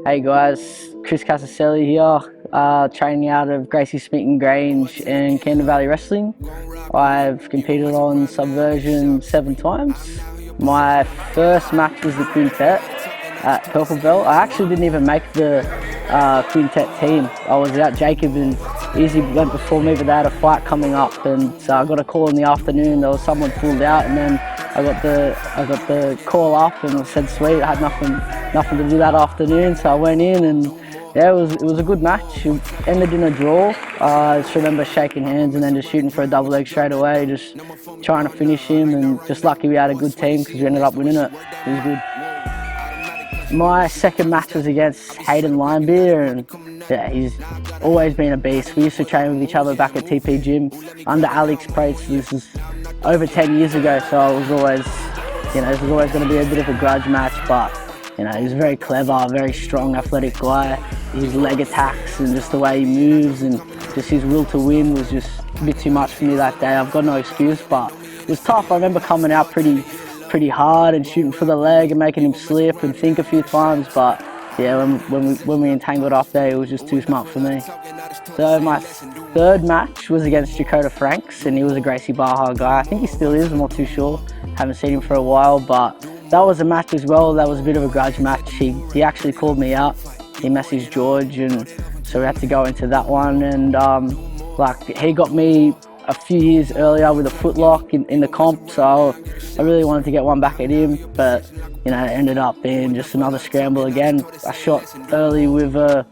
Hey guys, Casaceli here, training out of Gracie Smeaton Grange and Camden Valley Wrestling. I've competed on Subversion 7 times. My first match was the quintet at Purple Belt. I actually didn't even make the quintet team. I was out. Jacob and Izzy went before me, but they had a fight coming up, and so I got a call in the afternoon. There was someone pulled out, and then I got the call up and I said sweet. I had nothing to do that afternoon, so I went in, and yeah, it was a good match. It ended in a draw. I just remember shaking hands and then just shooting for a double leg straight away, just trying to finish him, and just lucky we had a good team because we ended up winning it. It was good. My second match was against Hayden Linebeer, and yeah, he's always been a beast. We used to train with each other back at TP Gym under Alex Prates. This is over 10 years ago, so it was always, this was always going to be a bit of a grudge match, but he's very clever, very strong, athletic guy. His leg attacks and just the way he moves and just his will to win was just a bit too much for me that day. I've got no excuse, but it was tough. I remember coming out pretty hard and shooting for the leg and making him slip and think a few times, but yeah, when we entangled up there, it was just too smart for me. So my third match was against Dakota Franks, and he was a Gracie Baja guy. I think he still is, I'm not too sure. Haven't seen him for a while, but that was a match as well. That was a bit of a grudge match. He actually called me out. He messaged George, and so we had to go into that one. And he got me a few years earlier with a footlock in the comp, so I really wanted to get one back at him, but it ended up being just another scramble again. I shot early with a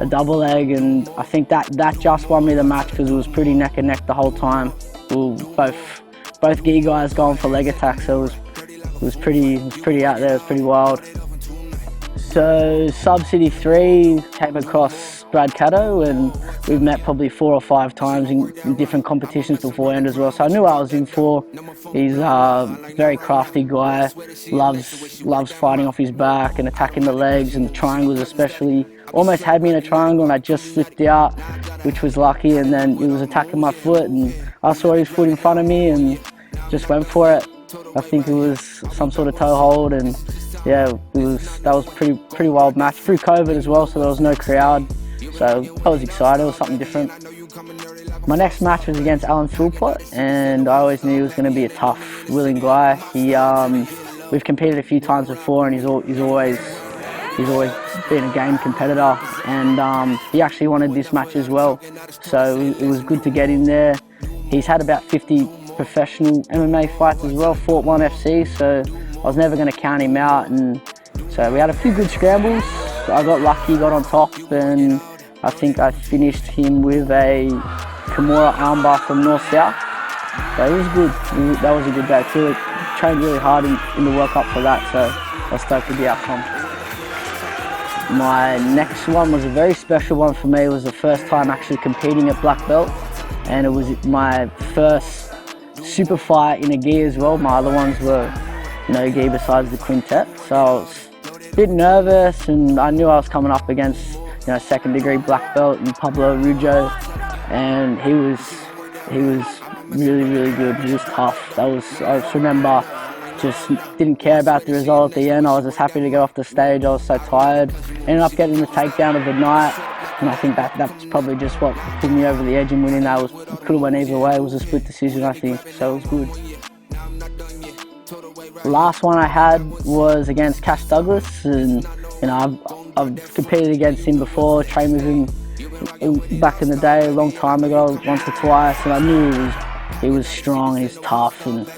double leg, and I think that just won me the match because it was pretty neck and neck the whole time. We were both gi guys going for leg attacks, so it was pretty out there. It was pretty wild. So Sub City 3 came across Brad Caddo, and we've met probably 4 or 5 times in different competitions beforehand as well. So I knew what I was in for. He's a very crafty guy, loves fighting off his back and attacking the legs and the triangles especially. Almost had me in a triangle and I just slipped out, which was lucky, and then he was attacking my foot and I saw his foot in front of me and just went for it. I think it was some sort of toe hold, and yeah, that was pretty wild match through COVID as well, so there was no crowd, so I was excited. It was something different. My next match was against Alan Philpott, and I always knew he was going to be a tough, willing guy. We've competed a few times before, and he's always been a game competitor, and he actually wanted this match as well, so it was good to get in there. He's had about 50 professional MMA fights as well, fought 1 FC, so I was never going to count him out, and so we had a few good scrambles. I got lucky, got on top, and I think I finished him with a Kimura armbar from North-South. So it was good. That was a good day too. I trained really hard in the World Cup for that, so I was stoked with the outcome. My next one was a very special one for me. It was the first time actually competing at Black Belt, and it was my first super fight in a gi as well. My other ones were no gi besides the quintet, so I was a bit nervous, and I knew I was coming up against second degree black belt and Pablo Rujo, and he was really good. He was tough. I just remember just didn't care about the result at the end. I was just happy to get off the stage. I was so tired. Ended up getting the takedown of the night, and I think that's probably just what put me over the edge in winning that. Could have went either way. It was a split decision, I think, so it was good. The last one I had was against Cash Douglas, and I've competed against him before, trained with him back in the day, a long time ago, once or twice, and I knew he was strong, he's tough, and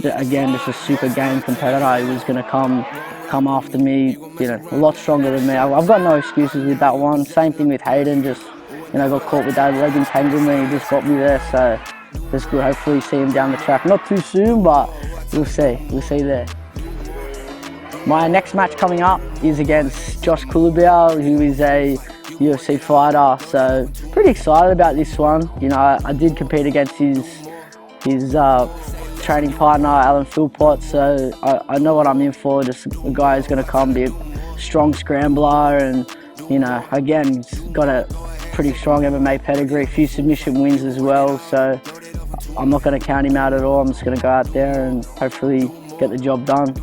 again, just a super game competitor. He was going to come after me, a lot stronger than me. I've got no excuses with that one. Same thing with Hayden, just got caught with that leg entanglement. He just got me there, so just good. Hopefully see him down the track, not too soon, but we'll see there. My next match coming up is against Josh Culibao, who is a UFC fighter, so pretty excited about this one. I did compete against his training partner, Alan Philpott, so I know what I'm in for. Just a guy who's going to come, be a strong scrambler, and again, he's got a pretty strong MMA pedigree, a few submission wins as well, so I'm not going to count him out at all. I'm just going to go out there and hopefully get the job done.